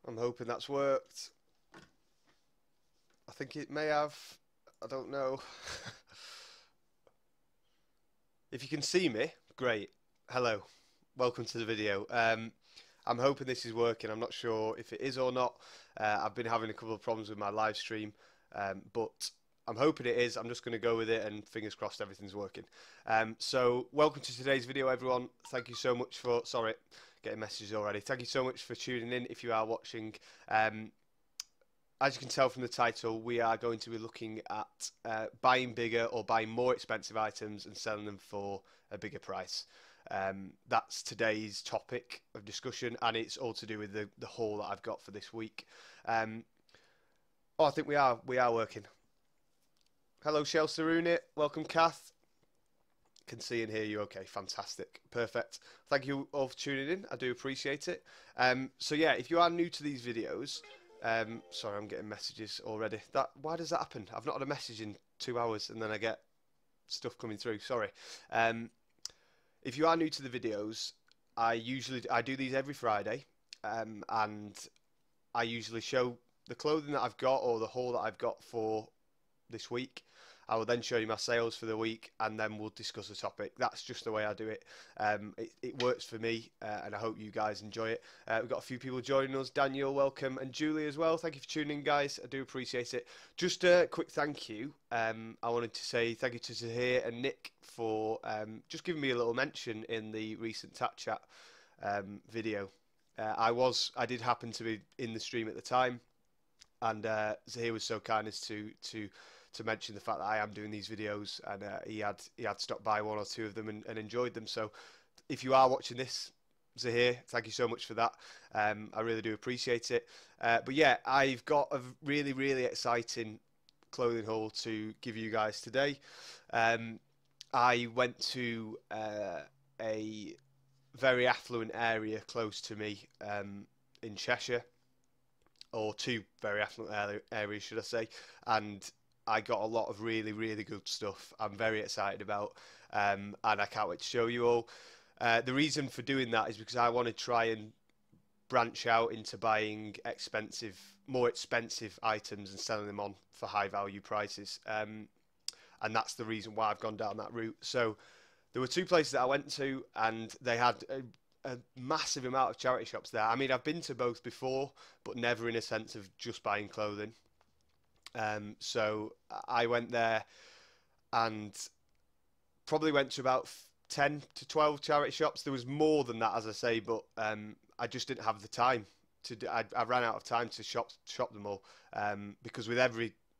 I'm hoping that's worked. I think it may have. I don't know. If you can see me, great. Hello. Welcome to the video. I'm hoping this is working. I'm not sure if it is or not. I've been having a couple of problems with my live stream, but I'm hoping it is. I'm just going to go with it and fingers crossed everything's working. So welcome to today's video, everyone. Thank you so much for, sorry, getting messages already. Thank you so much for tuning in if you are watching. As you can tell from the title, we are going to be looking at buying bigger or buying more expensive items and selling them for a bigger price. That's today's topic of discussion, and it's all to do with the haul that I've got for this week. I think we are working. Hello, Shel Sarunit. Welcome, Kath. Can see and hear you. Okay, fantastic, perfect. Thank you all for tuning in. I do appreciate it. So yeah, if you are new to these videos. Sorry, I'm getting messages already. Why does that happen? I've not had a message in 2 hours and then I get stuff coming through. Sorry. If you are new to the videos, I do these every Friday, and I usually show the clothing that I've got or the haul that I've got for this week. I will then show you my sales for the week, and then we'll discuss the topic. That's just the way I do it. It works for me, and I hope you guys enjoy it. We've got a few people joining us. Daniel, welcome, and Julie as well. Thank you for tuning in, guys. I do appreciate it. Just a quick thank you. I wanted to say thank you to Zahir and Nick for just giving me a little mention in the recent Tat Chat video. I did happen to be in the stream at the time, and Zahir was so kind as to mention the fact that I am doing these videos, and he had stopped by one or two of them and enjoyed them. So if you are watching this, Zahir, thank you so much for that. I really do appreciate it. But yeah, I've got a really exciting clothing haul to give you guys today. I went to a very affluent area close to me in Cheshire, or two very affluent areas, should I say, and I got a lot of really good stuff I'm very excited about, and I can't wait to show you all. The reason for doing that is because I want to try and branch out into buying more expensive items and selling them on for high value prices, and that's the reason why I've gone down that route. So there were two places that I went to, and they had a massive amount of charity shops there. I mean, I've been to both before, but never in a sense of just buying clothing. So I went there and probably went to about 10 to 12 charity shops. There was more than that, as I say, but I just didn't have the time to do. I ran out of time to shop them all, because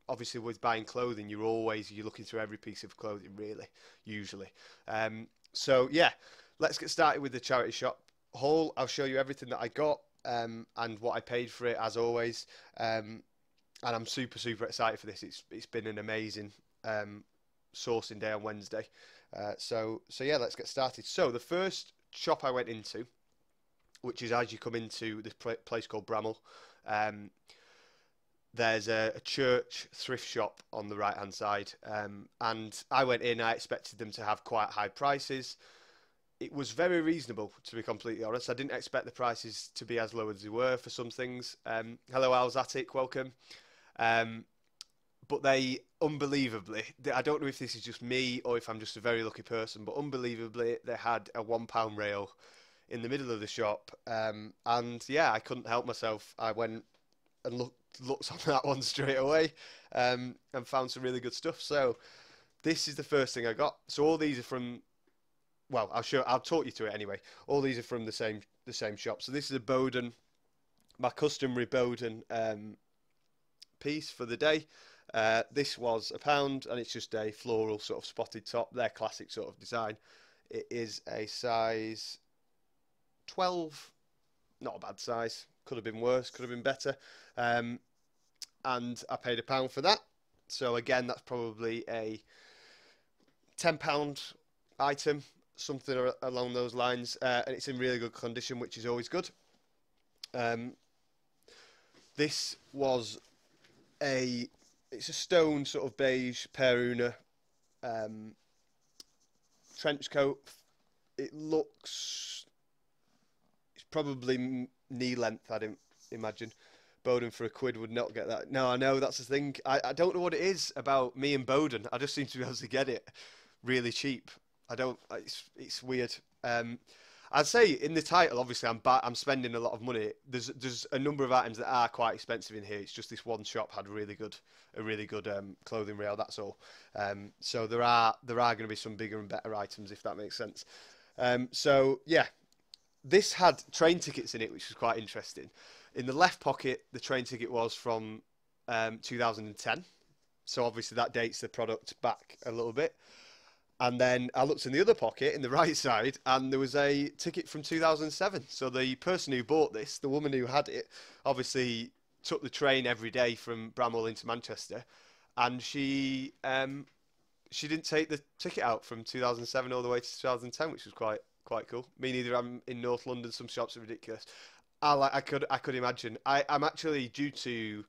obviously with buying clothing, you're looking through every piece of clothing, really, usually. So yeah, let's get started with the charity shop haul. I'll show you everything that I got, and what I paid for it, as always. And I'm super excited for this. It's been an amazing sourcing day on Wednesday. So yeah, let's get started. So the first shop I went into, which is as you come into this place called Bramall, there's a church thrift shop on the right hand side, and I went in. I expected them to have quite high prices. It was very reasonable, to be completely honest. I didn't expect the prices to be as low as they were for some things. Hello, Alzatic, welcome. But they, unbelievably, I don't know if this is just me or if I'm just a very lucky person, but unbelievably, they had a £1 rail in the middle of the shop. And yeah, I couldn't help myself. I went and looked on that one straight away, and found some really good stuff. So this is the first thing I got. So all these are from, well, I'll talk you through it anyway. All these are from the same shop. So this is a Bowden, my customary Bowden piece for the day. This was £1, and it's just a floral sort of spotted top. Their classic sort of design. It is a size 12, not a bad size. Could have been worse, could have been better. And I paid £1 for that. So again, that's probably a £10 item, something along those lines, and it's in really good condition, which is always good. This was it's a stone sort of beige Peruna trench coat. It's probably knee length. I didn't imagine. Bowden for £1 would not get that. No, I know, that's the thing. I don't know what it is about me and Bowden. I just seem to be able to get it really cheap. I don't. It's weird. I'd say in the title, obviously, I'm spending a lot of money. There's a number of items that are quite expensive in here. It's just this one shop had a really good clothing rail. That's all. So there are going to be some bigger and better items, if that makes sense. So yeah, this had train tickets in it, which was quite interesting. In the left pocket, the train ticket was from 2010. So obviously that dates the product back a little bit. And then I looked in the other pocket, in the right side, and there was a ticket from 2007. So the person who bought this, the woman who had it, obviously took the train every day from Bramall into Manchester, and she didn't take the ticket out from 2007 all the way to 2010, which was quite cool. Me neither. I'm in North London. Some shops are ridiculous. I could imagine. I'm actually due to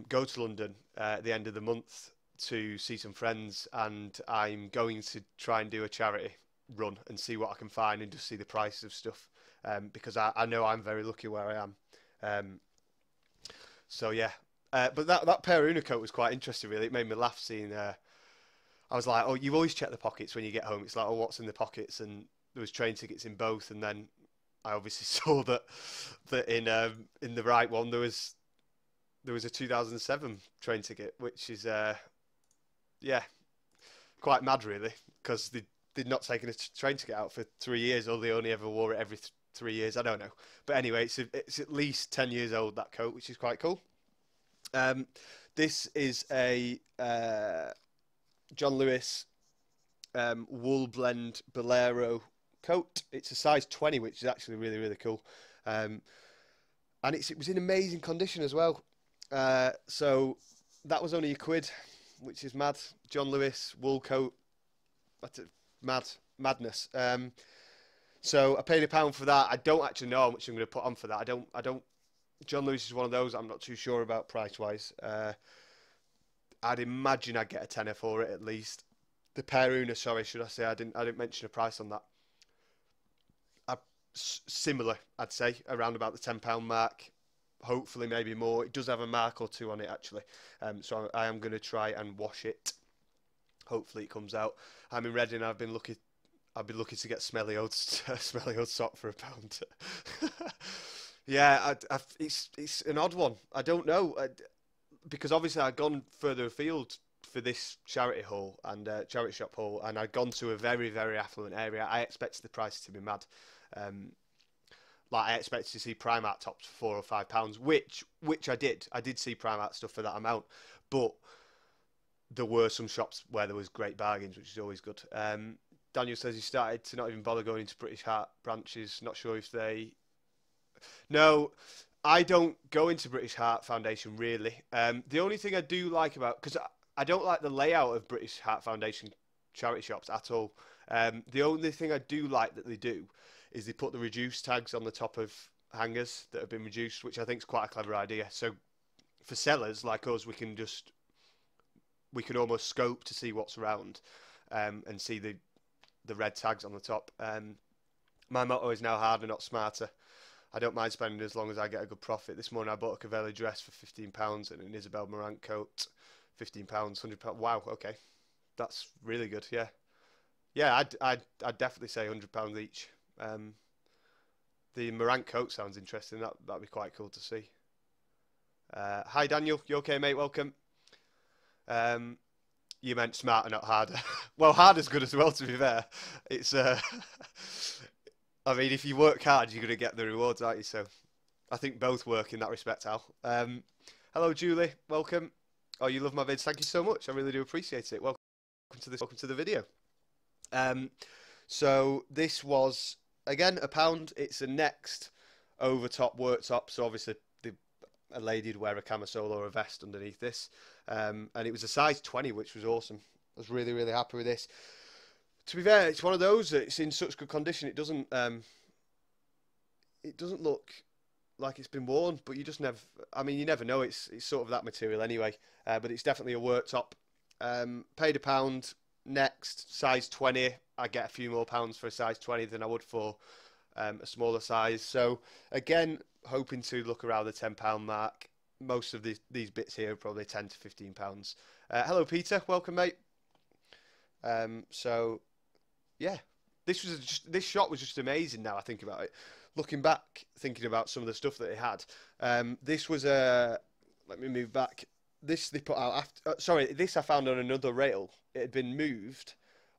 go to London at the end of the month to see some friends, and I'm going to try and do a charity run and see what I can find and just see the price of stuff, because I know I'm very lucky where I am. So yeah, but that pair of Unicoat was quite interesting, really. It made me laugh seeing. I was like, oh, you always check the pockets when you get home. It's like, oh, what's in the pockets? And there was train tickets in both, and then I obviously saw that in the right one there was a 2007 train ticket, which is yeah, quite mad, really, because they'd not taken a train ticket out for 3 years, or they only ever wore it every 3 years. I don't know, but anyway, it's at least 10 years old, that coat, which is quite cool. This is a John Lewis wool blend bolero coat. It's a size 20, which is actually really cool, and it was in amazing condition as well. So that was only £1, which is mad. John Lewis wool coat, that's madness. So I paid £1 for that. I don't actually know how much I'm going to put on for that. I don't. John Lewis is one of those I'm not too sure about price wise. I'd imagine I'd get a tenner for it at least. The Peruna, sorry, should I say? I didn't mention a price on that. Similar, I'd say, around about the £10 mark. Hopefully, maybe more. It does have a mark or two on it, actually. So I am going to try and wash it. Hopefully, it comes out. I'm in Reading. I've been lucky to get smelly old sock for £1. Yeah, it's an odd one. I don't know, because obviously I'd gone further afield for this charity haul and charity shop haul, and I'd gone to a very affluent area. I expected the price to be mad. Like I expected to see Primark tops for £4 or £5, which I did. I did see Primark stuff for that amount, but there were some shops where there was great bargains, which is always good. Daniel says he started to not even bother going into British Heart branches. Not sure if they. No, I don't go into British Heart Foundation really. The only thing I do like about, because I don't like the layout of British Heart Foundation charity shops at all. The only thing I do like that they do is they put the reduced tags on the top of hangers that have been reduced, which I think is quite a clever idea. So for sellers like us, we can almost scope to see what's around, and see the red tags on the top. My motto is now harder, not smarter. I don't mind spending as long as I get a good profit. This morning I bought a Cavelli dress for £15 and an Isabel Marant coat, £15, £100. Wow, okay, that's really good. Yeah, I'd definitely say £100 each. The Marant coat sounds interesting. That'd be quite cool to see. Hi Daniel, you okay, mate? Welcome. You meant smarter, not harder. Well, harder's good as well, to be fair. It's I mean, if you work hard, you're going to get the rewards, aren't you? So I think both work in that respect, Al. Hello, Julie. Welcome. Oh, you love my vids. Thank you so much. I really do appreciate it. Welcome to the video. So this was, again, £1. It's a Next over top work top. So obviously a lady'd wear a camisole or a vest underneath this. And it was a size 20, which was awesome. I was really happy with this. To be fair, it's one of those that it's in such good condition. It doesn't look like it's been worn, but you just never. I mean, you never know. It's sort of that material anyway. But it's definitely a work top. Paid £1. Next size 20. I get a few more pounds for a size 20 than I would for a smaller size. So again, hoping to look around the £10 mark. Most of these bits here are probably £10 to £15. Hello, Peter. Welcome, mate. So yeah, this shot was just amazing. Now I think about it, looking back, thinking about some of the stuff that it had. This was a. Let me move back. This they put out after. Sorry, this I found on another rail. It had been moved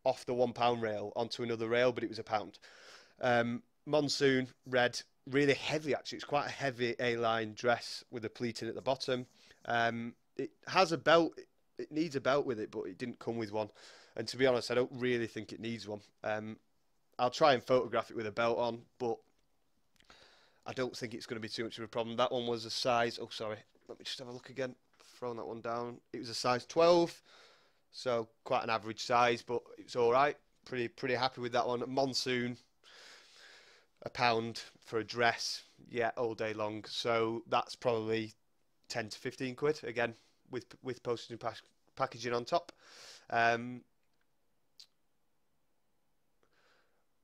off the £1 rail onto another rail, but it was £1. Monsoon red, really heavy actually. It's quite a heavy A-line dress with a pleating at the bottom. It has a belt. It needs a belt with it, but it didn't come with one. And to be honest, I don't really think it needs one. I'll try and photograph it with a belt on, but I don't think it's going to be too much of a problem. That one was a size. Oh, sorry. Let me just have a look again. Throwing that one down. It was a size 12, so quite an average size, but it's all right. Pretty happy with that one. Monsoon, £1 for a dress, yeah, all day long. So that's probably 10 to 15 quid again with postage and packaging on top.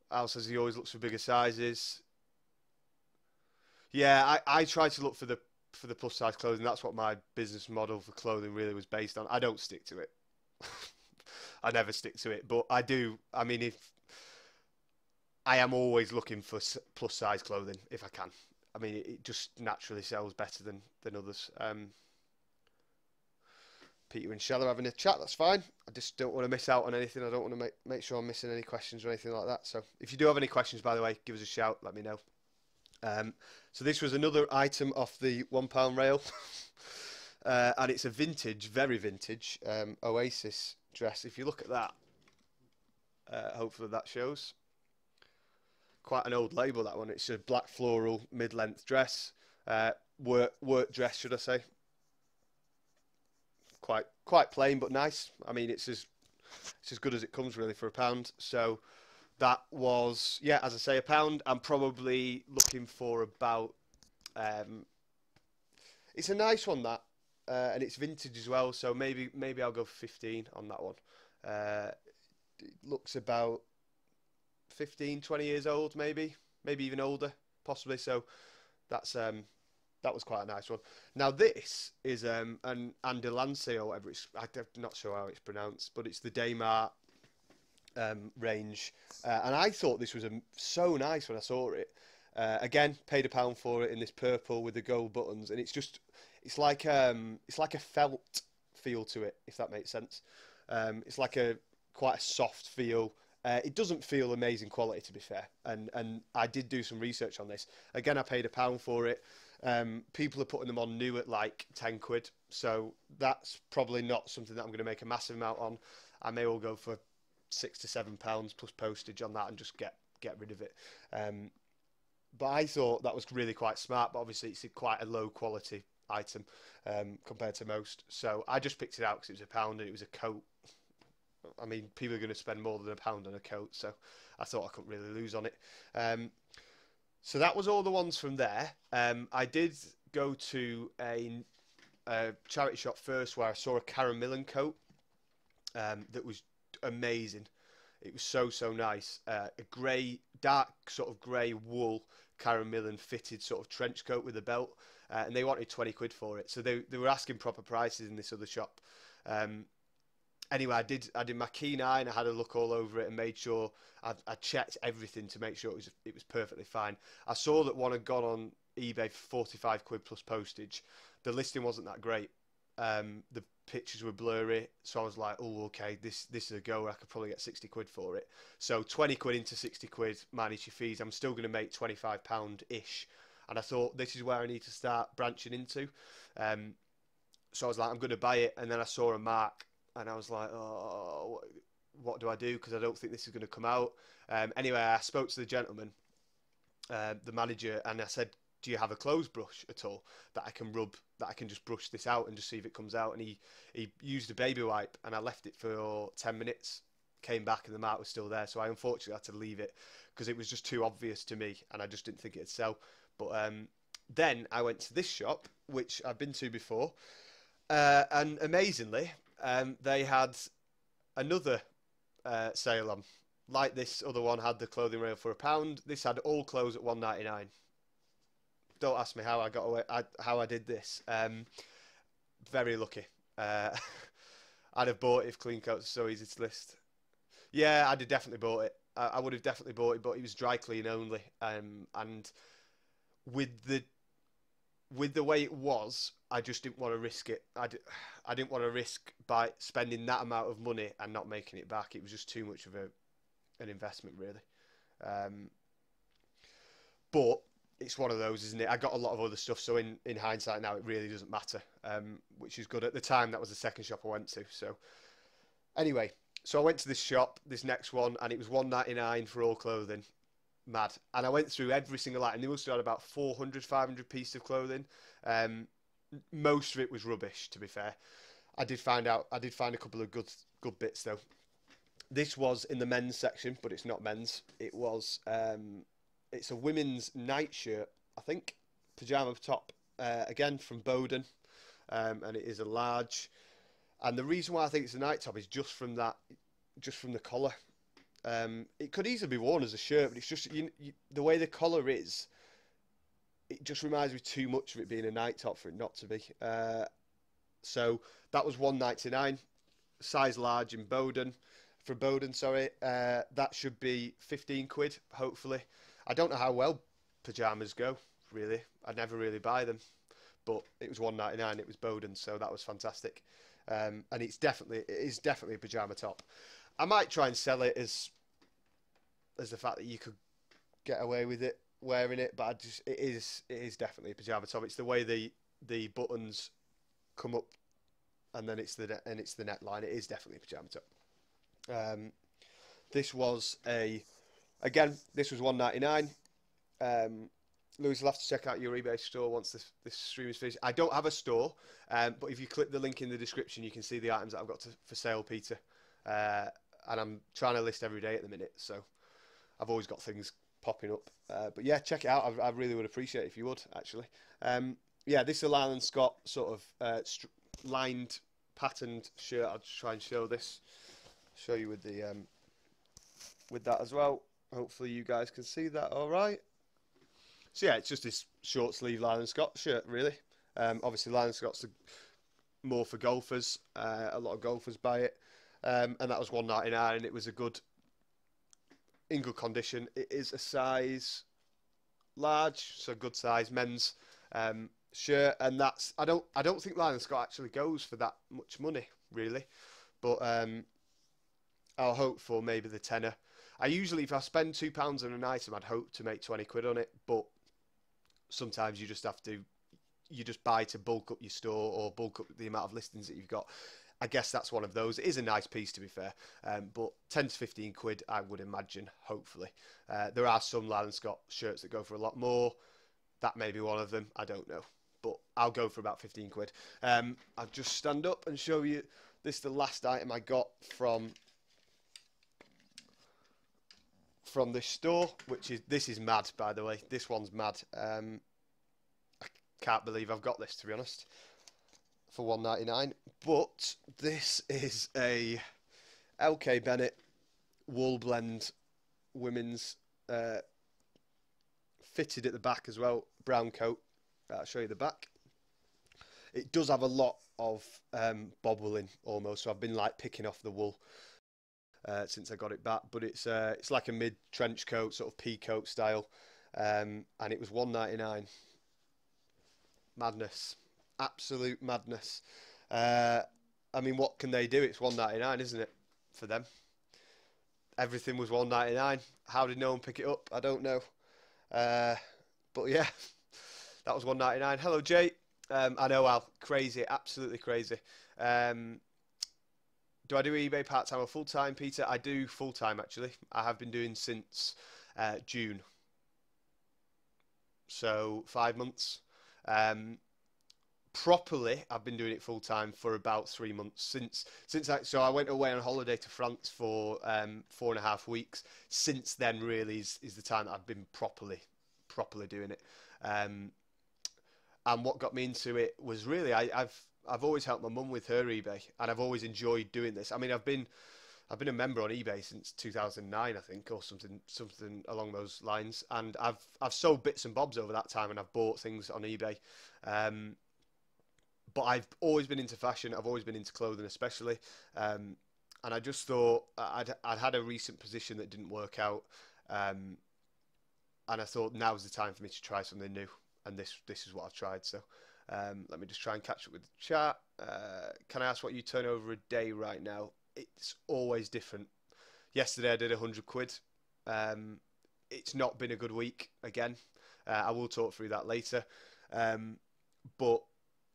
Al says he always looks for bigger sizes. Yeah, I try to look for the plus size clothing. That's what my business model for clothing really was based on. I don't stick to it. I never stick to it, but I do. I mean, if I am always looking for plus size clothing if I can. I mean, it just naturally sells better than others. Peter and Shell are having a chat. That's fine. I just don't want to miss out on anything. I don't want to make sure I'm missing any questions or anything like that. So if you do have any questions, by the way, give us a shout. Let me know. So this was another item off the £1 rail, and it's a vintage, very vintage Oasis dress. If you look at that, hopefully that shows. Quite an old label, that one. It's a black floral mid-length dress, work dress, should I say? Quite plain but nice. I mean, it's as good as it comes really for £1. So that was, yeah, as I say, £1. I'm probably looking for about. It's a nice one, that, and it's vintage as well. So maybe I'll go 15 on that one. It looks about 15, 20 years old, maybe even older, possibly. So that's that was quite a nice one. Now this is an Andalance or whatever I'm not sure how it's pronounced, but it's the Daymar range, and I thought this was so nice when I saw it. Again, paid £1 for it in this purple with the gold buttons, and it's like a felt feel to it, if that makes sense. It's like quite a soft feel. It doesn't feel amazing quality, to be fair, and I did do some research on this. Again, I paid £1 for it. People are putting them on new at like 10 quid, so that's probably not something that I'm going to make a massive amount on. I may well go for £6 to £7 plus postage on that and just get rid of it. But I thought that was really quite smart, but obviously it's quite a low quality item compared to most. So I just picked it out because it was £1 and it was a coat. I mean, people are going to spend more than £1 on a coat, so I thought I couldn't really lose on it. So that was all the ones from there. I did go to a charity shop first where I saw a Karen Millen coat that was amazing. It was so nice. A grey, dark sort of grey wool Karen Millen fitted sort of trench coat with a belt, and they wanted 20 quid for it. So they were asking proper prices in this other shop. Anyway, I did my keen eye and I had a look all over it and made sure I checked everything to make sure it was perfectly fine. I saw that one had gone on eBay for 45 quid plus postage. The listing wasn't that great. The pictures were blurry, so I was like, oh, okay, this is a go. I could probably get 60 quid for it. So 20 quid into 60 quid minus your fees, I'm still going to make £25-ish. And I thought this is where I need to start branching into. So I was like, I'm going to buy it, and then I saw a mark. And I was like, oh, what do I do? Because I don't think this is going to come out. Anyway, I spoke to the gentleman, the manager, and I said, do you have a clothes brush at all that I can rub, that I can just brush this out and just see if it comes out? And he used a baby wipe, and I left it for 10 minutes, came back, and the mark was still there. So I unfortunately had to leave it because it was just too obvious to me, and I just didn't think it'd sell. But then I went to this shop, which I've been to before, and amazingly, they had another sale on. like this other one had the clothing rail for £1. This had all clothes at 1.99. Don't ask me how I got away. How I did this. Very lucky. Uh, I'd have bought it if clean coats are so easy to list. Yeah, I'd have definitely bought it. I would have definitely bought it, but it was dry clean only. And with the way it was, I just didn't want to risk it. I didn't want to risk by spending that amount of money and not making it back. It was just too much of an investment, really. But it's one of those, isn't it? I got a lot of other stuff, so in hindsight now, it really doesn't matter, which is good. At the time, that was the second shop I went to. So anyway, so I went to this shop, this next one, and it was 1.99 for all clothing. Mad. And I went through every single item. They must have had about 400, 500 pieces of clothing. Most of it was rubbish, to be fair. I did find a couple of good bits though. This was in the men's section, but it's not men's. It was it's a women's nightshirt, I think, pajama top, again from Bowden, and it is a large. And the reason why I think it's a night top is just from the collar. It could easily be worn as a shirt, but it's just the way the collar is. It just reminds me too much of it being a night top for it not to be. So that was 1.99, size large in Bowden. For Bowden, sorry. That should be 15 quid, hopefully. I don't know how well pyjamas go, really. I never really buy them. But it was 1.99, it was Bowden, so that was fantastic. And it is definitely a pyjama top. I might try and sell it as the fact that you could get away with it wearing it, but it is definitely a pajama top. It's the way the buttons come up, and then it's the neckline. It is definitely a pajama top. This was this was 1.99. Lewis will have to check out your eBay store once this stream is finished. I don't have a store, but if you click the link in the description, you can see the items that I've got for sale, Peter. And I'm trying to list every day at the minute, so I've always got things popping up. But yeah, check it out. I really would appreciate it if you would, actually. Yeah, this is a Lyle & Scott sort of lined, patterned shirt. I'll just try and show you with the with that as well. Hopefully you guys can see that all right. So yeah, it's just this short sleeve Lyle & Scott shirt, really. Obviously, Lyle & Scott's more for golfers. A lot of golfers buy it. And that was 1.99, and it was in good condition. It is a size large, so good size men's shirt, and I don't think Lyle & Scott actually goes for that much money, really. But I'll hope for maybe the tenner. I usually, if I spend £2 on an item, I'd hope to make 20 quid on it, but sometimes you just have to, you just buy to bulk up your store or bulk up the amount of listings that you've got. I guess that's one of those. It is a nice piece, to be fair, but 10 to 15 quid, I would imagine, hopefully. There are some Lyle & Scott shirts that go for a lot more. That may be one of them. I don't know, but I'll go for about 15 quid. I'll just stand up and show you. This is the last item I got from this store, this is mad, by the way. This one's mad. I can't believe I've got this, to be honest, for 1.99. But this is a LK Bennett wool blend women's, fitted at the back as well, brown coat. I'll show you the back. It does have a lot of bobbling almost, so I've been like picking off the wool since I got it back. But it's like a mid trench coat, sort of pea coat style, and it was 1.99. Madness, absolute madness. I mean, what can they do? It's 1.99, isn't it, for them? Everything was 1.99. How did no one pick it up? I don't know. But yeah, that was 1.99. Hello, Jay. I know, Al. Crazy, absolutely crazy. Do I do eBay part-time or full-time, Peter? I do full-time, actually. I have been doing since June. So 5 months. Properly, I've been doing it full-time for about 3 months. So I went away on holiday to France for 4.5 weeks. Since then, really, is the time that I've been properly doing it. And what got me into it was really, I've always helped my mum with her eBay, and I've always enjoyed doing this. I mean, I've been I've been a member on eBay since 2009, I think, or something along those lines. And I've sold bits and bobs over that time, and I've bought things on eBay. Um, but I've always been into fashion. I've always been into clothing, especially. And I just thought I'd had a recent position that didn't work out, um, and I thought now's the time for me to try something new. And this is what I've tried. So let me just try and catch up with the chat. Can I ask what you turn over a day right now? It's always different. Yesterday I did 100 quid. It's not been a good week again. I will talk through that later. But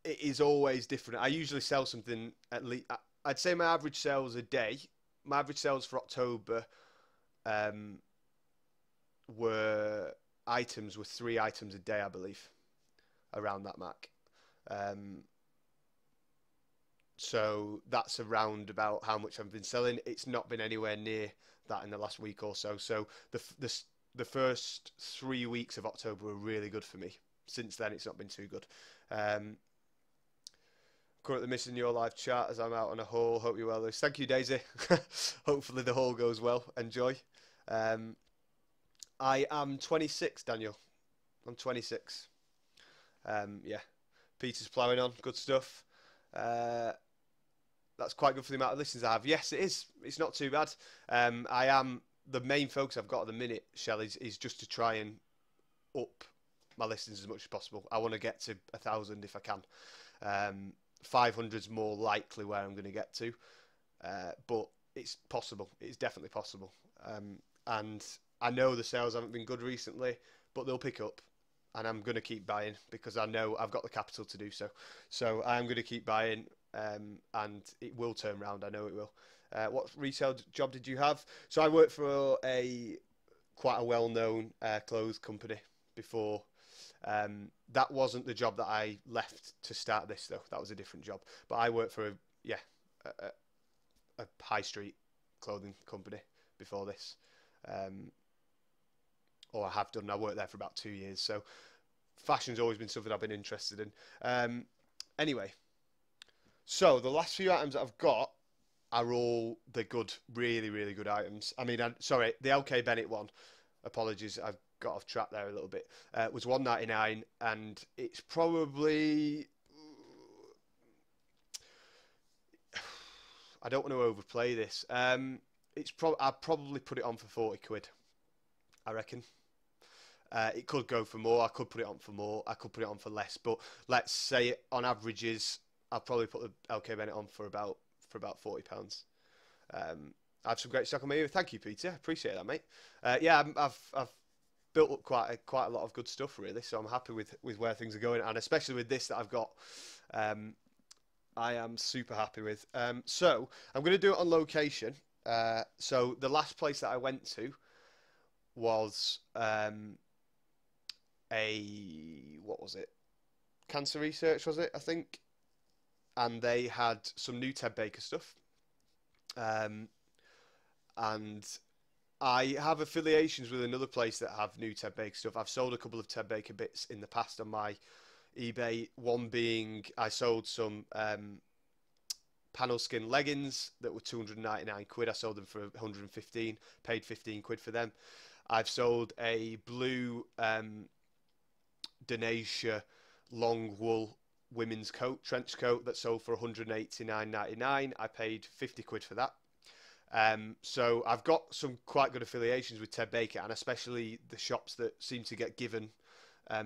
it is always different. I usually sell something at least. I'd say my average sales a day. My average sales for October were 3 items a day, I believe, around that mark. So that's around about how much I've been selling. It's not been anywhere near that in the last week or so. So the first 3 weeks of October were really good for me. Since then, it's not been too good. Currently missing your live chat as I'm out on a haul. Hope you're well, Lewis. Thank you, Daisy. Hopefully the haul goes well. Enjoy. I am 26, Daniel. I'm 26. Yeah. Peter's ploughing on. Good stuff. That's quite good for the amount of listens I have. Yes, it is. It's not too bad. The main focus I've got at the minute, Shell, is just to try and up my listens as much as possible. I want to get to 1,000 if I can. 500's more likely where I'm going to get to, but it's possible. It's definitely possible. And I know the sales haven't been good recently, but they'll pick up, and I'm going to keep buying because I know I've got the capital to do so. So I'm going to keep buying, and it will turn around. I know it will. What resale job did you have? So I worked for quite a well-known clothes company before. That wasn't the job that I left to start this, though. That was a different job. But I worked for a high street clothing company before this. Or I have done. I worked there for about 2 years. So fashion's always been something I've been interested in. Anyway, so the last few items that I've got are all the good, really, really good items. I mean, sorry, the LK Bennett one. Apologies, I've got off track there a little bit. Was $1.99, and it's probably, I don't want to overplay this. I'd probably put it on for 40 quid. I reckon. It could go for more. I could put it on for more. I could put it on for less. But let's say on averages, I'll probably put the LK Bennett on for about £40. I have some great stock on me. Thank you, Peter. Appreciate that, mate. Yeah, I've built up quite a lot of good stuff, really. So I'm happy with where things are going, and especially with this that I've got. I am super happy with. So I'm going to do it on location. So the last place that I went to was what was it? Cancer research, was it? I think. And they had some new Ted Baker stuff. And I have affiliations with another place that have new Ted Baker stuff. I've sold a couple of Ted Baker bits in the past on my eBay. One being I sold some panel skin leggings that were 299 quid. I sold them for 115, paid 15 quid for them. I've sold a blue Denasia long wool women's coat, trench coat, that sold for 189.99. I paid 50 quid for that. So I've got some quite good affiliations with Ted Baker, and especially the shops that seem to get given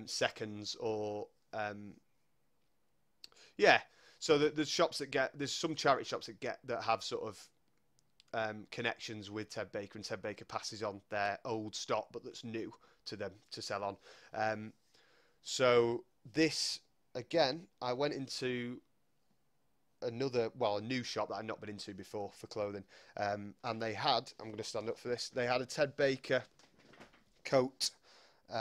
seconds or yeah. So the shops that there's some charity shops that have sort of connections with Ted Baker, and Ted Baker passes on their old stock, but that's new to them to sell on. So this again, I went into a new shop that I'd not been into before for clothing, and they had, I'm going to stand up for this, they had a Ted Baker coat,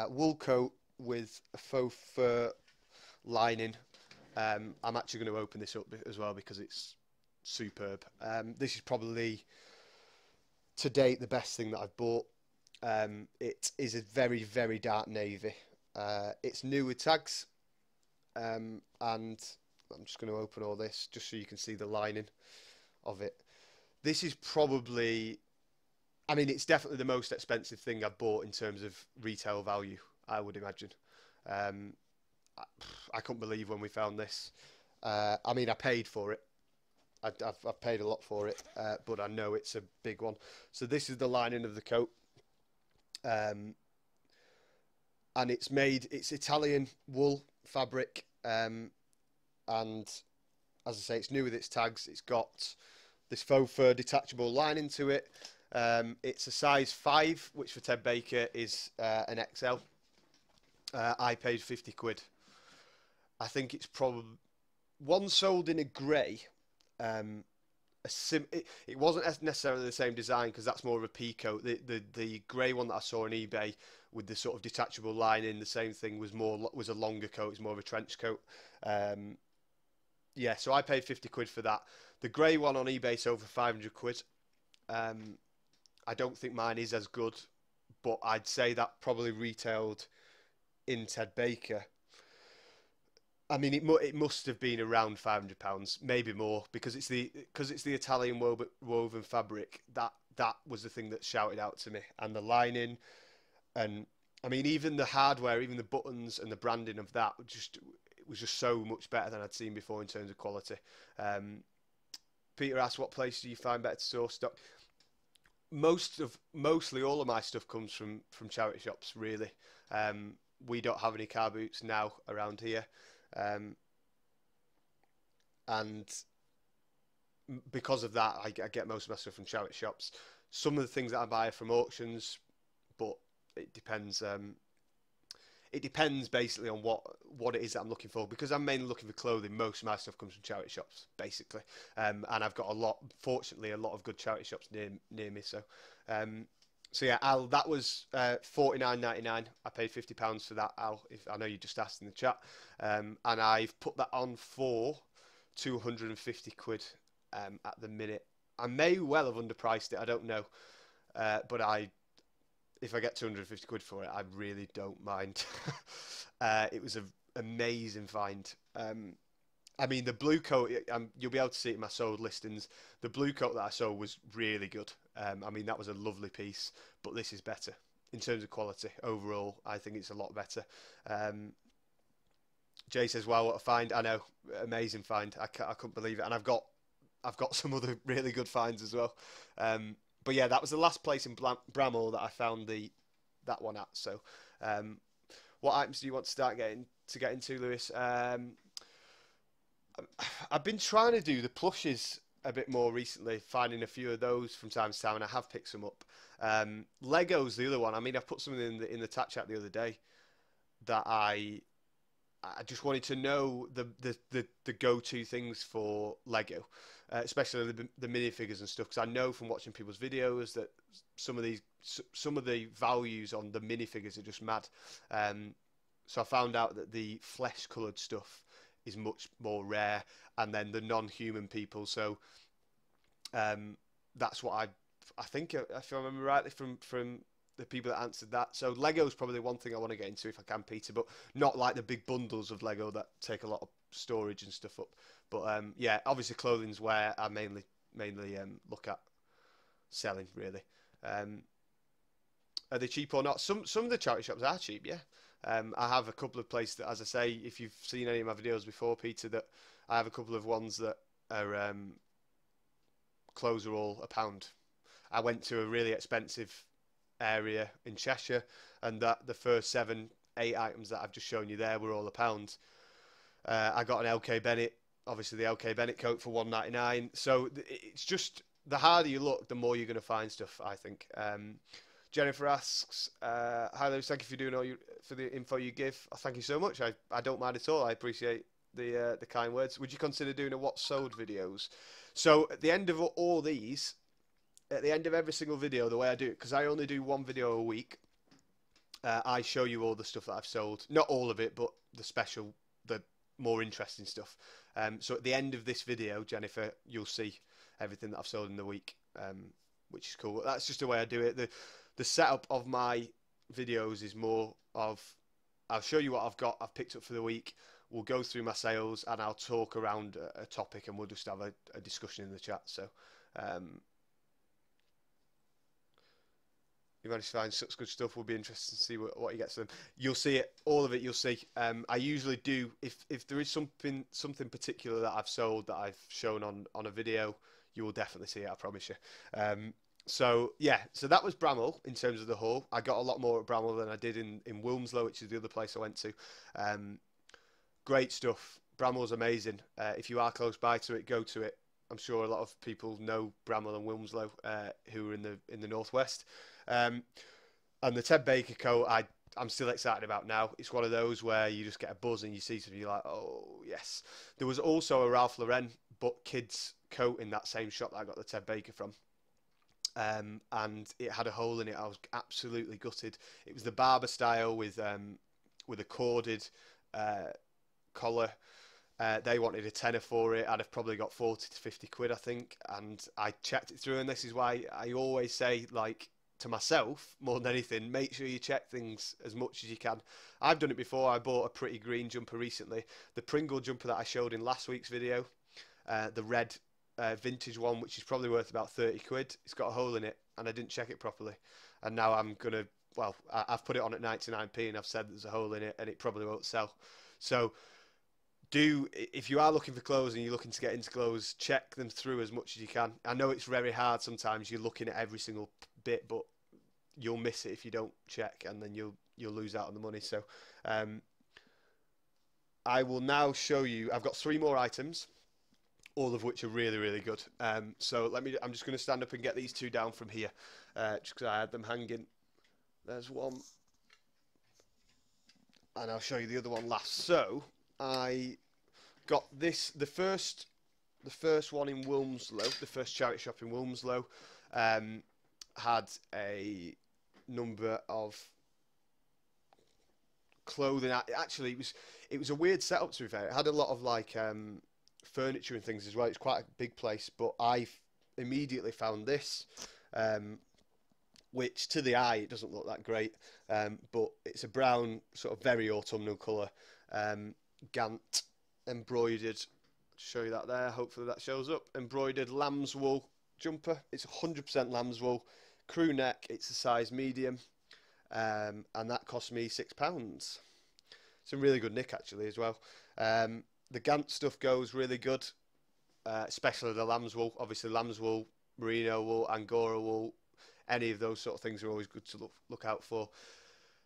wool coat with a faux fur lining. I'm actually going to open this up as well because it's superb. This is probably to date the best thing that I've bought. It is a very, very dark navy. It's new with tags, and I'm just going to open all this just so you can see the lining of it. this is probably, I mean, it's definitely the most expensive thing I've bought in terms of retail value, I would imagine. Um, I couldn't believe when we found this. I mean, I paid for it. I've paid a lot for it, but I know it's a big one. So this is the lining of the coat, and it's Italian wool fabric, and as I say, it's new with its tags. It's got this faux fur detachable lining to it. It's a size 5, which for Ted Baker is an XL. I paid 50 quid. I think it's probably one sold in a grey. It wasn't necessarily the same design because that's more of a pea coat. The grey one that I saw on eBay with the sort of detachable lining, the same thing, was a longer coat. It's more of a trench coat. Yeah, so I paid 50 quid for that. The grey one on eBay sold for 500 quid. I don't think mine is as good, but I'd say that probably retailed in Ted Baker. I mean, it must have been around £500, maybe more, because it's the Italian woven fabric that was the thing that shouted out to me, and the lining, and I mean, even the hardware, even the buttons and the branding of that, it was just so much better than I'd seen before in terms of quality. Peter asked, what place do you find better to source stock? Mostly all of my stuff comes from charity shops, really. We don't have any car boots now around here. And because of that, I get most of my stuff from charity shops. Some of the things that I buy are from auctions, but it depends. It depends basically on what it is that I'm looking for. Because I'm mainly looking for clothing, most of my stuff comes from charity shops, basically. And I've got fortunately, a lot of good charity shops near me. So yeah, Al, that was £49.99. I paid £50 for that, Al. If I know you just asked in the chat, and I've put that on for 250 quid at the minute. I may well have underpriced it. I don't know, but if I get 250 quid for it, I really don't mind. It was an amazing find. I mean, the blue coat, you'll be able to see it in my sold listings. The blue coat that I sold was really good. I mean, that was a lovely piece, but this is better in terms of quality. Overall, I think it's a lot better. Jay says, wow, what a find. I know, amazing find. I couldn't believe it. And I've got some other really good finds as well. But yeah, that was the last place in Bramall that I found that one at. So what items do you want to get into, Lewis? I've been trying to do the plushes a bit more recently, finding a few of those from time to time, and I have picked some up. Lego's the other one. I mean, I've put something in the chat the other day that I just wanted to know the go-to things for Lego, especially the minifigures and stuff. Because I know from watching people's videos that some of the values on the minifigures are just mad. So I found out that the flesh-coloured stuff is much more rare, and then the non-human people. So that's what I think, if I remember rightly from the people that answered that. So Lego's probably one thing I want to get into if I can, Peter, but not like the big bundles of Lego that take a lot of storage and stuff up. But yeah, obviously clothing's where I mainly look at selling, really. Are they cheap or not? Some of the charity shops are cheap, yeah. I have a couple of places that, as I say, if you've seen any of my videos before, Peter, that I have a couple of ones that are clothes are all £1. I went to a really expensive area in Cheshire, and that the first 7-8 items that I've just shown you there were all £1. I got an LK Bennett, obviously the LK Bennett coat for £1.99. So it's just, the harder you look, the more you're going to find stuff, I think. Jennifer asks, hi Lewis, thank you for doing for the info you give. Thank you so much. I don't mind at all. I appreciate the kind words. Would you consider doing a what's sold videos? So at the end of all these, at the end of every single video, the way I do it, because I only do one video a week, I show you all the stuff that I've sold. Not all of it, but the more interesting stuff. So at the end of this video, Jennifer, you'll see everything that I've sold in the week, which is cool. That's just the way I do it. The setup of my videos is more of, I'll show you what I've picked up for the week. We'll go through my sales and I'll talk around a topic, and we'll just have a discussion in the chat. So You managed to find such good stuff. We'll be interested to see what you get to them. You'll see it, all of it. You'll see. I usually do if there is something particular that I've sold that I've shown on a video, you will definitely see it. I promise you. So yeah, so that was Bramall in terms of the haul. I got a lot more at Bramall than I did in Wilmslow, which is the other place I went to. Great stuff. Bramall's amazing. If you are close by to it, go to it. I'm sure a lot of people know Bramall and Wilmslow who are in the northwest. And the Ted Baker coat, I'm still excited about now. It's one of those where you just get a buzz and you see something, you're like, oh yes. There was also a Ralph Lauren but kids coat in that same shop that I got the Ted Baker from. And it had a hole in it. I was absolutely gutted. It was the Barber style with a corded collar. They wanted a tenner for it. I'd have probably got 40 to 50 quid, I think. And I checked it through, and this is why I always say, like, to myself, more than anything, make sure you check things as much as you can. I've done it before. I bought a pretty green jumper recently. The Pringle jumper that I showed in last week's video, the red vintage one, which is probably worth about 30 quid. It's got a hole in it, and I didn't check it properly. And now I'm going to, well, I've put it on at 99p, and I've said there's a hole in it, and it probably won't sell. So if you are looking for clothes and you're looking to get into clothes, check them through as much as you can. I know it's very hard sometimes. You're looking at every single bit, but you'll miss it if you don't check, and then you'll lose out on the money. So I will now show you. I've got 3 more items, all of which are really, really good. So I'm just going to stand up and get these 2 down from here, just because I had them hanging. There's one, and I'll show you the other one last. So I got this, the first one in Wilmslow, the first charity shop in Wilmslow, had a number of clothing. Actually, it was a weird setup, to be fair. It had a lot of like furniture and things as well. It's quite a big place, but I immediately found this, which to the eye it doesn't look that great, but it's a brown sort of very autumnal colour, Gant embroidered. Show you that there. Hopefully that shows up. Embroidered lamb's wool jumper. It's 100% lamb's wool, crew neck. It's a size medium, and that cost me £6. Some really good nick actually as well. The Gant stuff goes really good, especially the lamb's wool. Obviously lamb's wool, merino wool, angora wool, any of those sort of things are always good to look out for.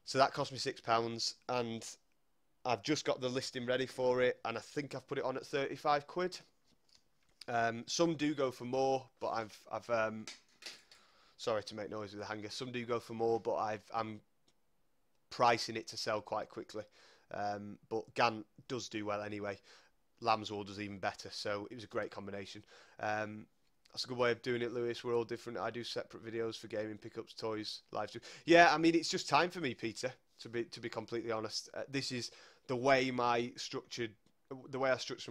So that cost me £6, and I've just got the listing ready for it, and I think I've put it on at 35 quid. Some do go for more, but I've sorry to make noise with the hanger. Some do go for more, but I'm pricing it to sell quite quickly. But Gant does do well anyway. Lamb's wool does even better, so it was a great combination. That's a good way of doing it, Lewis. We're all different. I do separate videos for gaming, pickups, toys, live stream. Yeah, I mean, it's just time for me, Peter, to be completely honest. This is the way I structure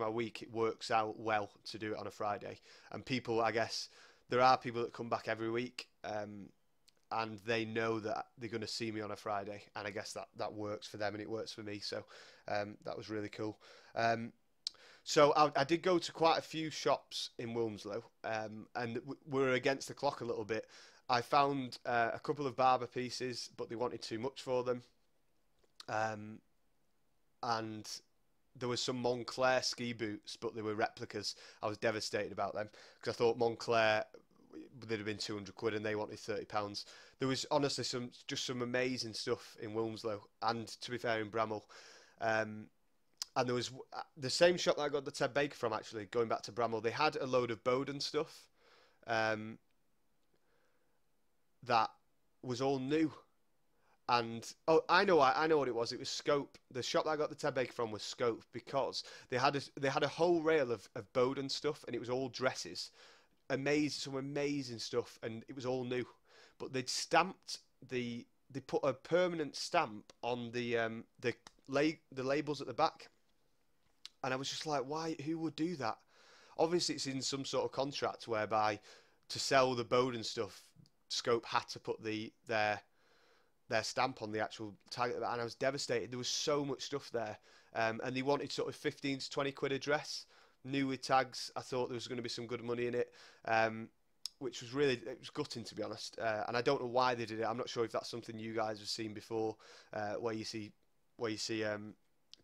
my week. It works out well to do it on a Friday. And people, I guess, there are people that come back every week, and they know that they're going to see me on a Friday, and I guess that works for them, and it works for me. So that was really cool. So I did go to quite a few shops in Wilmslow, and we're against the clock a little bit. I found a couple of barber pieces, but they wanted too much for them. And there was some Moncler ski boots, but they were replicas. I was devastated about them because I thought Moncler, they'd have been 200 quid and they wanted £30. There was honestly just some amazing stuff in Wilmslow, and to be fair, in Bramall. And there was the same shop that I got the Ted Baker from, actually, going back to Bramall. They had a load of Bowden stuff that was all new. And I know what it was. It was Scope. The shop that I got the Ted Baker from was Scope, because they had a whole rail of Bowden stuff, and it was all dresses, some amazing stuff, and it was all new. But they put a permanent stamp on the labels at the back, and I was just like, why? Who would do that? Obviously, it's in some sort of contract whereby to sell the Bowden stuff, Scope had to put their stamp on the actual tag, and I was devastated. There was so much stuff there, and they wanted sort of 15 to 20 quid a dress, new with tags. I thought there was going to be some good money in it. which was really, it was gutting to be honest. And I don't know why they did it. I'm not sure if that's something you guys have seen before, where you see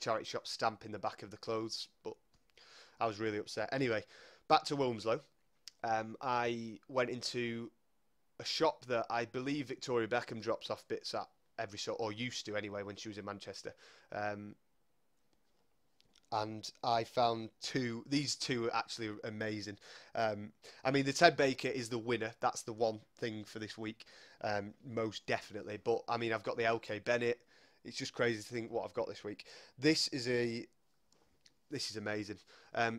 charity shops stamping the back of the clothes. But I was really upset. Anyway, back to Wilmslow. I went into a shop that I believe Victoria Beckham drops off bits at every so, or used to anyway, when she was in Manchester. And I found two. These two are actually amazing. I mean, the Ted Baker is the winner. That's the one thing for this week, most definitely. But I mean, I've got the LK Bennett. It's just crazy to think what I've got this week. This is amazing.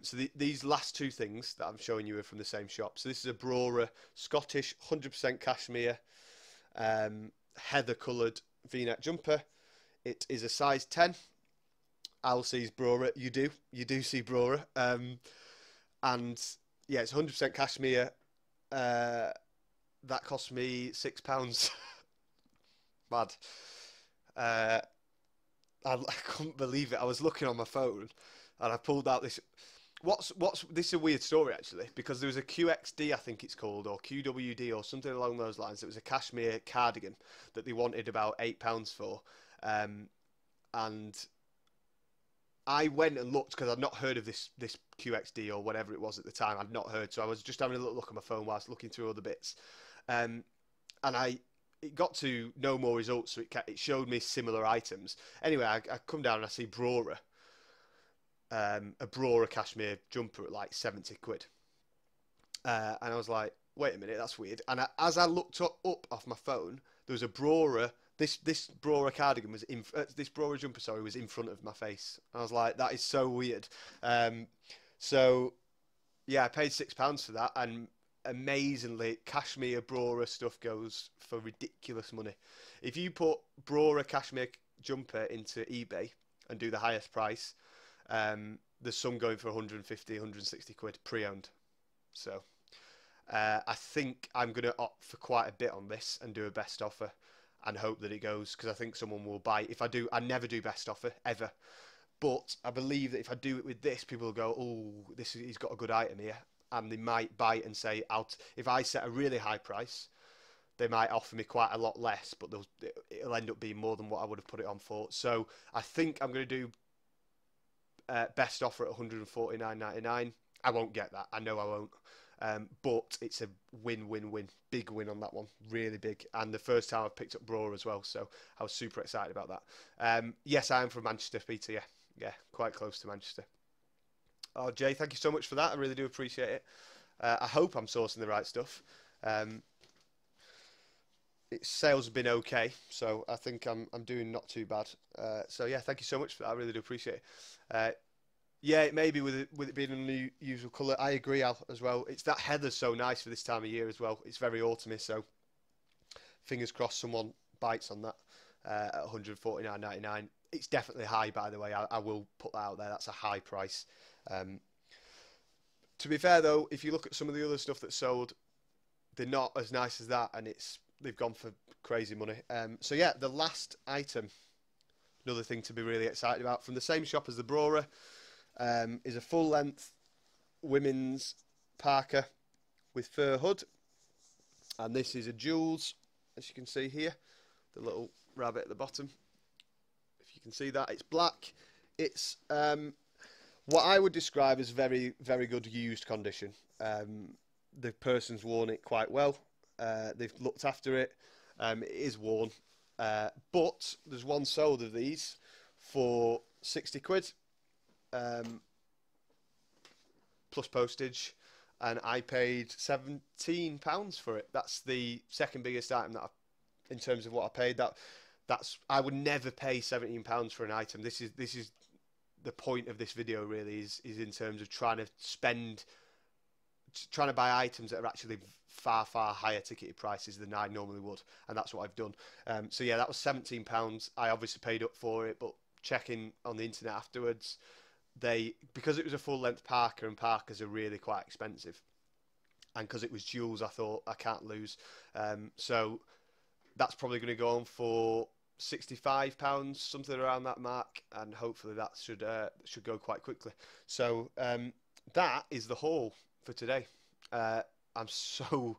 So these last two things that I'm showing you are from the same shop. So this is a Bramall Scottish 100% cashmere, heather coloured V-neck jumper. It is a size 10. Al sees Bramall. You do see Bramall. And yeah, it's 100% cashmere. That cost me £6. Mad. I couldn't believe it. I was looking on my phone and I pulled out this. This is a weird story actually, because there was a QXD, I think it's called, or QWD or something along those lines. It was a cashmere cardigan that they wanted about £8 for. And I went and looked because I'd not heard of this QXD or whatever it was at the time. I'd not heard, so I was just having a little look at my phone whilst looking through other bits. And it got to no more results, so it showed me similar items. Anyway, I come down and I see Bramall, a Bramall cashmere jumper at like 70 quid. And I was like, wait a minute, that's weird. And as I looked up off my phone, there was a Bramall. This Bramall cardigan was this Bramall jumper, sorry, was in front of my face. I was like, that is so weird. So yeah, I paid £6 for that, and amazingly, cashmere Bramall stuff goes for ridiculous money. If you put Bramall cashmere jumper into eBay and do the highest price, there's some going for 150, 160 quid pre-owned. So I think I'm going to opt for quite a bit on this and do a best offer and hope that it goes, because I think someone will buy. If I do, I never do best offer ever, but I believe that if I do it with this, people will go, oh, he's got a good item here, and they might buy it and say, if I set a really high price, they might offer me quite a lot less, but it'll end up being more than what I would have put it on for. So I think I'm going to do best offer at £149.99. I won't get that. I know I won't. But it's a win-win-win. Big win on that one. Really big. And the first time I've picked up Bramall as well, so I was super excited about that. Yes, I am from Manchester, Peter. Yeah, quite close to Manchester. Oh, Jay, thank you so much for that. I really do appreciate it. I hope I'm sourcing the right stuff. Sales have been okay, so I think I'm doing not too bad. So yeah, thank you so much for that. I really do appreciate it. Yeah, it may be with it being an unusual colour. I agree, Al, as well. It's that heather's so nice for this time of year as well. It's very autumny, so fingers crossed someone bites on that at £149.99. It's definitely high, by the way. I will put that out there. That's a high price. To be fair, though, if you look at some of the other stuff that's sold, they're not as nice as that, and they've gone for crazy money. So yeah, the last item, another thing to be really excited about, from the same shop as the Bramall, is a full-length women's parka with fur hood, and this is a Jules, as you can see here, the little rabbit at the bottom. If you can see that, it's black. It's what I would describe as very, very good used condition. The person's worn it quite well. They've looked after it. It is worn, but there's one sold of these for 60 quid. Plus postage, and I paid £17 for it. That's the second biggest item that in terms of what I paid. I would never pay £17 for an item. This is the point of this video, really, is in terms of trying to buy items that are actually far higher ticketed prices than I normally would, and that's what I've done. So yeah, that was £17. I obviously paid up for it, but checking on the internet afterwards, because it was a full length parka, and parkas are really quite expensive, and because it was Jules, I thought I can't lose. So that's probably going to go on for £65, something around that mark, and hopefully that should go quite quickly. So that is the haul for today. I'm so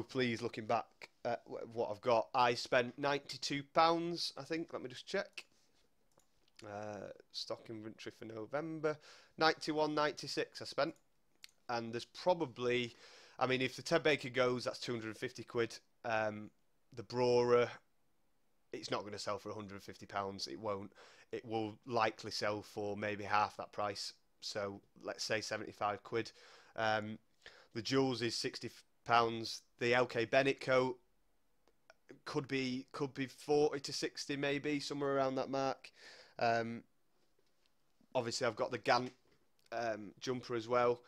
pleased looking back at what I've got. I spent £92, I think. Let me just check. Stock inventory for November, 91.96 I spent. And there's probably, I mean, if the Ted Baker goes, that's 250 quid. The Brawler, it's not going to sell for £150. It won't. It will likely sell for maybe half that price. So let's say 75 quid. The Jules is £60. The LK Bennett coat could be 40 to 60 maybe, somewhere around that mark. Obviously I've got the Gant jumper as well,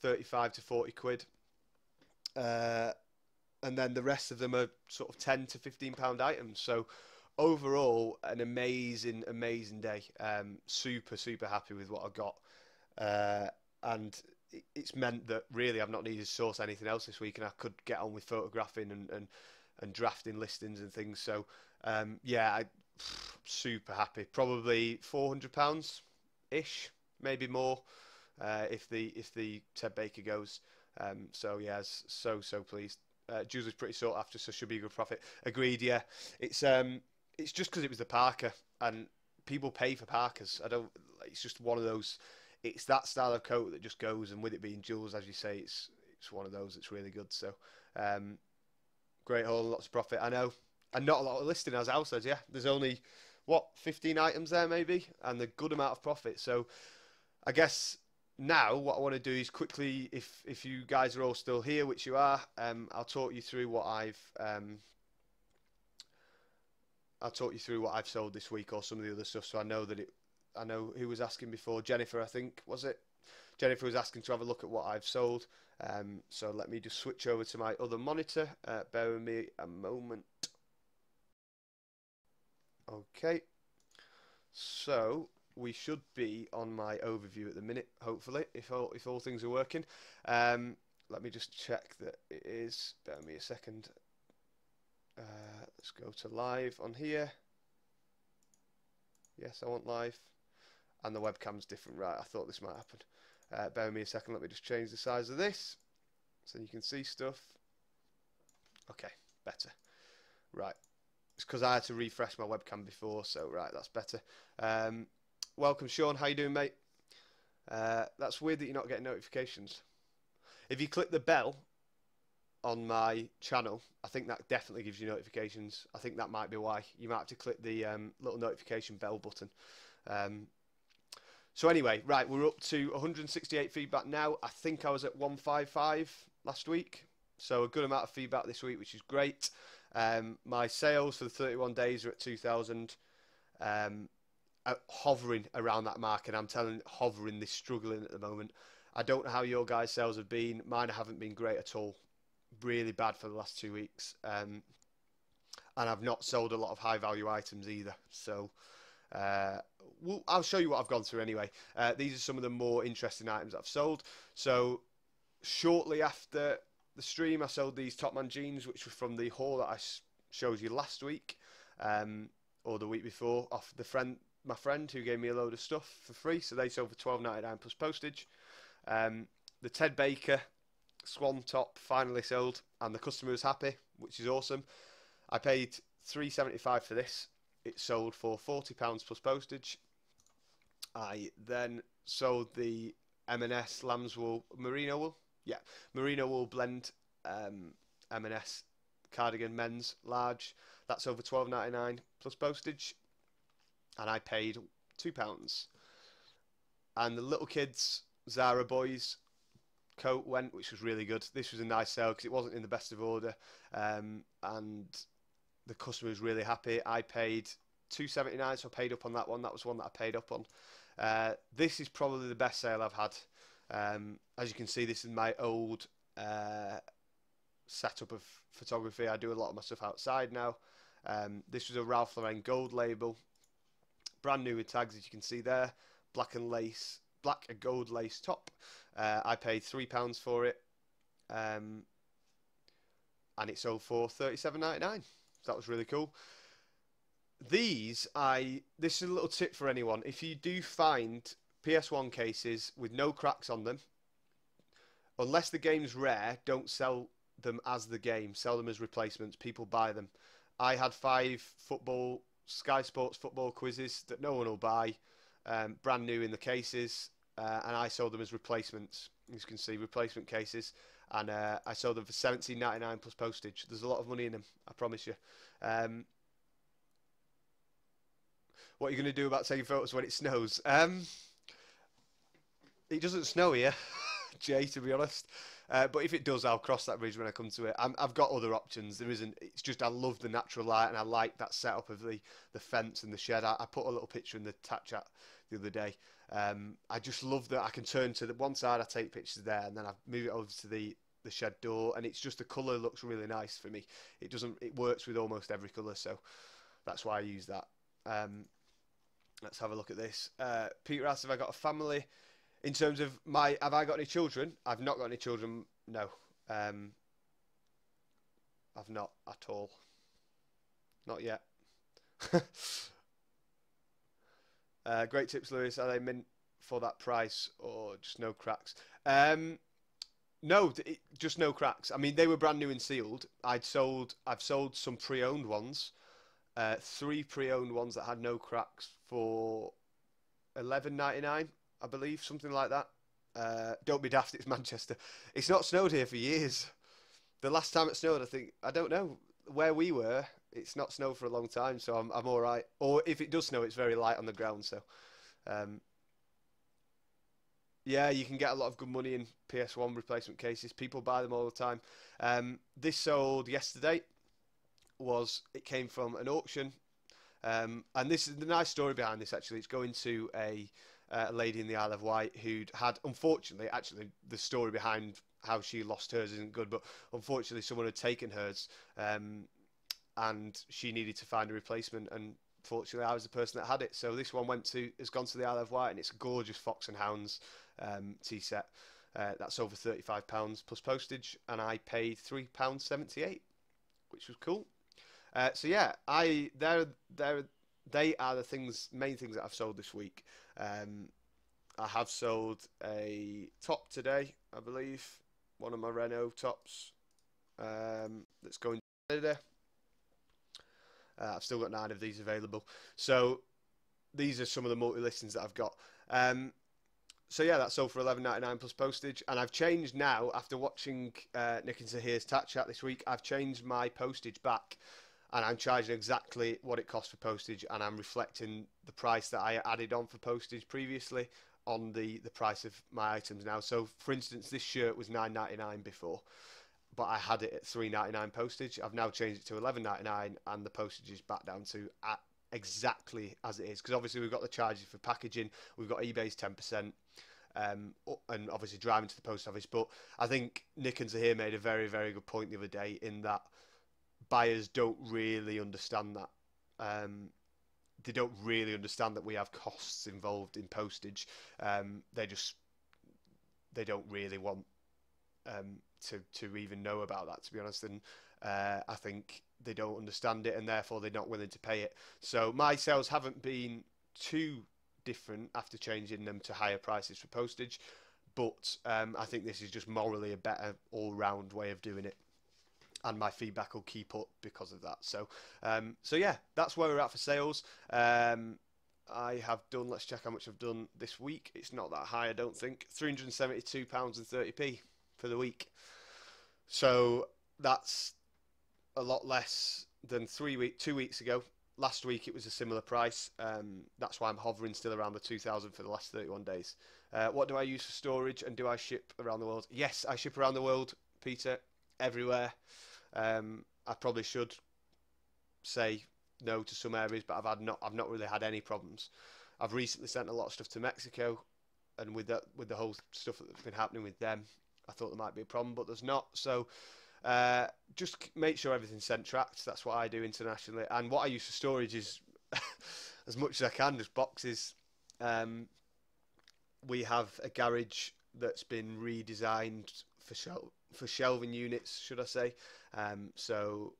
35 to 40 quid. And then the rest of them are sort of 10 to 15 pound items. So overall, an amazing day. Super happy with what I got. And it's meant that really I've not needed to source anything else this week, and I could get on with photographing and drafting listings and things. So yeah, super happy. Probably £400 ish, maybe more, if the Ted Baker goes. So yeah, so pleased. Jules was pretty sought after, so should be a good profit. Agreed. Yeah, it's just because it was the Parker, and people pay for Parkers. I don't. It's just one of those. It's that style of coat that just goes, and with it being Jules, as you say, it's one of those that's really good. So great haul, lots of profit. I know, and not a lot of listing, as Al says. Yeah, there's only 15 items there maybe, and a good amount of profit. So I guess now what I want to do is quickly, if you guys are all still here, which you are, I'll talk you through what I've sold this week, or some of the other stuff. So I know who was asking before. Jennifer, I think, was it? Jennifer was asking to have a look at what I've sold. So let me just switch over to my other monitor. Bear with me a moment. Okay. So we should be on my overview at the minute, hopefully, if all things are working. Let me just check that it is. Bear with me a second. Let's go to live on here. Yes, I want live. And the webcam's different. Right, I thought this might happen. Bear with me a second. Let me just change the size of this so you can see stuff. Okay, better. Right. It's because I had to refresh my webcam before, so right, that's better. Welcome, Sean. How you doing, mate? That's weird that you're not getting notifications. If you click the bell on my channel, I think that definitely gives you notifications. I think that might be why. You might have to click the little notification bell button. So anyway, right, we're up to 168 feedback now. I think I was at 155 last week, so a good amount of feedback this week, which is great. My sales for the 31 days are at 2,000, hovering around that mark, and I'm telling you, hovering, this struggling at the moment. I don't know how your guys' sales have been. Mine haven't been great at all. Really bad for the last 2 weeks. And I've not sold a lot of high value items either. So I'll show you what I've gone through anyway. These are some of the more interesting items I've sold. So shortly after the stream, I sold these Topman jeans, which were from the haul that I showed you last week, or the week before, off my friend who gave me a load of stuff for free. So they sold for £12.99 plus postage. The Ted Baker Swan top finally sold, and the customer was happy, which is awesome. I paid £3.75 for this. It sold for £40 plus postage. I then sold the M&S lamb's wool, merino wool. Yeah, merino wool blend M&S cardigan men's large. That's over £12.99 plus postage, and I paid £2. And the little kids Zara boys coat went, which was really good. This was a nice sale because it wasn't in the best of order, and the customer was really happy. I paid £2.79, so I paid up on that one. That was one that I paid up on. This is probably the best sale I've had. As you can see, this is my old setup of photography. I do a lot of my stuff outside now. This was a Ralph Lauren gold label, brand new with tags, as you can see there. Black and gold lace top. I paid £3 for it, and it sold for £37.99. So that was really cool. This is a little tip for anyone. If you do find PS1 cases with no cracks on them, Unless the game's rare, don't sell them as the game. Sell them as replacements. People buy them. I had 5 Sky Sports football quizzes that no one will buy, brand new in the cases, and I sold them as replacements. As you can see, replacement cases, and I sold them for 17.99 plus postage. There's a lot of money in them, I promise you. What are you going to do about taking photos when it snows? It doesn't snow here, Jay, to be honest. But if it does, I'll cross that bridge when I come to it. I've got other options. There isn't. It's just I love the natural light, and I like that setup of the fence and the shed. I put a little picture in the chat the other day. I just love that I can turn to the one side. I take pictures there, and then I move it over to the shed door, and it's just the colour looks really nice for me. It doesn't. It works with almost every colour, so that's why I use that. Let's have a look at this. Peter asks if I got a family. In terms of have I got any children? I've not got any children. No, I've not at all. Not yet. Great tips, Lewis. Are they mint for that price or just no cracks? No, just no cracks. I mean, they were brand new and sealed. I've sold some pre-owned ones. 3 pre-owned ones that had no cracks for $11.99. I believe, something like that. Don't be daft, it's Manchester. It's not snowed here for years. The last time it snowed, I don't know, where we were, it's not snowed for a long time, so I'm all right. Or if it does snow, it's very light on the ground, so. Yeah, you can get a lot of good money in PS1 replacement cases. People buy them all the time. This sold yesterday. It came from an auction. And this is the nice story behind this, actually. It's going to a lady in the Isle of Wight who'd had, unfortunately, actually, the story behind how she lost hers isn't good, but unfortunately, someone had taken hers, and she needed to find a replacement. And fortunately, I was the person that had it. So this one has gone to the Isle of Wight, and it's a gorgeous Fox and Hounds tea set. That's over £35 plus postage, and I paid £3.78, which was cool. So yeah, they are the main things that I've sold this week. I have sold a top today, I believe, one of my Renault tops. That's going to Canada. I've still got 9 of these available. So these are some of the multi-listings that I've got. So yeah, that's sold for $11.99 plus postage. And I've changed now, after watching Nick and Zahir's Tat Chat this week, I've changed my postage back. And I'm charging exactly what it costs for postage, and I'm reflecting the price that I added on for postage previously on the price of my items now. So, for instance, this shirt was $9.99 before, but I had it at $3.99 postage. I've now changed it to $11.99, and the postage is back down to exactly as it is. Because obviously we've got the charges for packaging, we've got eBay's 10%, and obviously driving to the post office. But I think Nick and Zahir made a very, very good point the other day in that buyers don't really understand that. They don't really understand that we have costs involved in postage. They don't really want to even know about that, to be honest. And I think they don't understand it, and therefore they're not willing to pay it. So my sales haven't been too different after changing them to higher prices for postage, but I think this is just morally a better all-round way of doing it. And my feedback will keep up because of that. So, so yeah, that's where we're at for sales. I have done, let's check how much I've done this week. It's not that high, I don't think. £372.30p for the week. So that's a lot less than 2 weeks ago. Last week it was a similar price. That's why I'm hovering still around the 2,000 for the last 31 days. What do I use for storage, and do I ship around the world? Yes, I ship around the world, Peter, everywhere. I probably should say no to some areas, but I've not really had any problems. I've recently sent a lot of stuff to Mexico, and with the whole stuff that's been happening with them, I thought there might be a problem, but there's not. So just make sure everything's sent tracked. That's what I do internationally, and what I use for storage is as much as I can, just boxes. We have a garage that's been redesigned for shelving units, should I say. So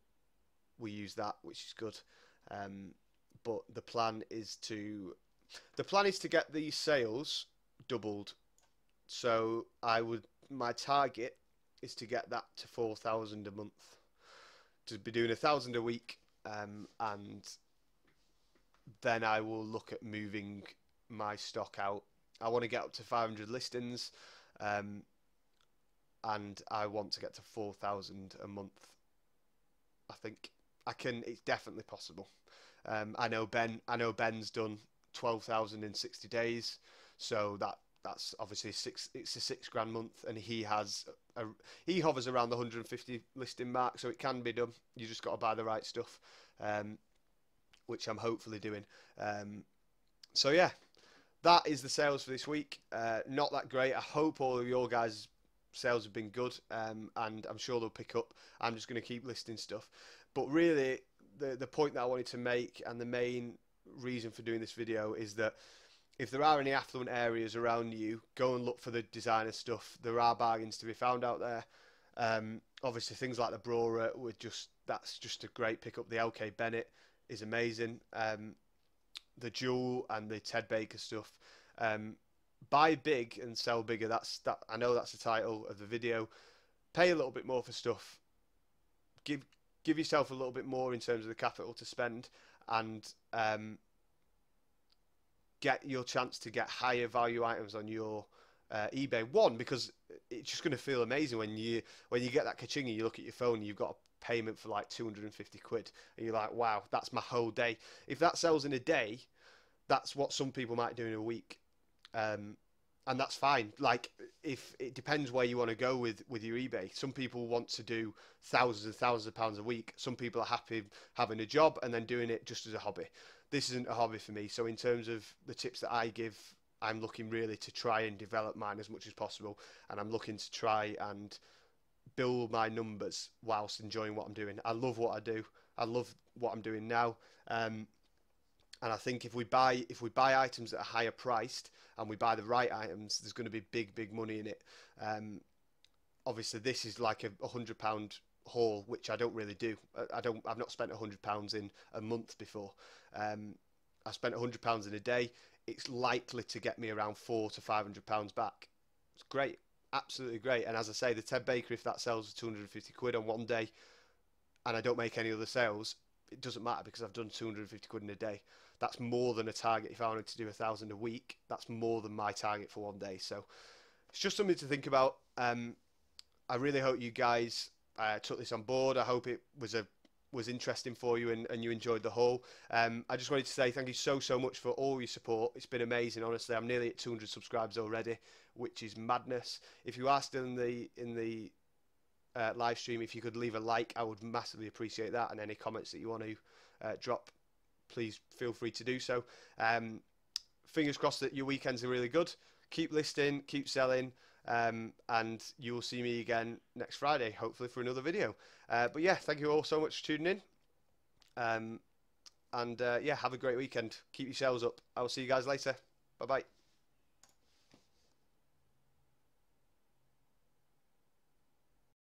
we use that, which is good. But the plan is to get these sales doubled. So I would my target is to get that to 4,000 a month, to be doing 1,000 a week, and then I will look at moving my stock out. I want to get up to 500 listings, and I want to get to 4,000 a month. I think I can. It's definitely possible. I know Ben's done 12,000 in 60 days, so that's obviously it's a £6 month, and he hovers around the 150 listing mark, so it can be done. You just got to buy the right stuff, which I'm hopefully doing. So yeah, that is the sales for this week. Not that great. I hope all of your guys' sales have been good, and I'm sure they'll pick up. I'm just going to keep listing stuff. But really, the point that I wanted to make, and the main reason for doing this video, is that if there are any affluent areas around you, go and look for the designer stuff. There are bargains to be found out there. Obviously, things like the Brawler that's just a great pickup. The LK Bennett is amazing. The Jewel and the Ted Baker stuff. Buy big and sell bigger. I know that's the title of the video. Pay a little bit more for stuff. Give yourself a little bit more in terms of the capital to spend, and get your chance to get higher value items on your eBay. One, because it's just going to feel amazing when you get that ka-ching and you look at your phone and you've got a payment for like 250 quid, and you're like, wow, that's my whole day. If that sells in a day, that's what some people might do in a week. And that's fine. Like, if it depends where you want to go with your eBay. Some people want to do thousands and thousands of pounds a week. Some people are happy having a job and then doing it just as a hobby. This isn't a hobby for me. So in terms of the tips that I give, I'm looking really to try and develop mine as much as possible, and I'm looking to try and build my numbers whilst enjoying what I'm doing. I love what I do. I love what I'm doing now. And I think if we buy items that are higher priced and we buy the right items, there's going to be big money in it. Obviously, this is like a £100 haul, which I don't really do. I've not spent £100 in a month before. I spent £100 in a day. It's likely to get me around £400 to £500 back. It's great, absolutely great. And as I say, the Ted Baker, if that sells for 250 quid on one day, and I don't make any other sales, it doesn't matter because I've done 250 quid in a day. That's more than a target. If I wanted to do 1,000 a week, that's more than my target for one day. So it's just something to think about. I really hope you guys took this on board. I hope it was interesting for you and you enjoyed the haul. I just wanted to say thank you so much for all your support. It's been amazing, honestly. I'm nearly at 200 subscribers already, which is madness. If you are still in the live stream, if you could leave a like, I would massively appreciate that, and any comments that you want to drop, please feel free to do so. Fingers crossed that your weekends are really good. Keep listing, keep selling, and you will see me again next Friday, hopefully for another video. But yeah, thank you all so much for tuning in, and yeah, have a great weekend. Keep your sales up. I will see you guys later. Bye bye.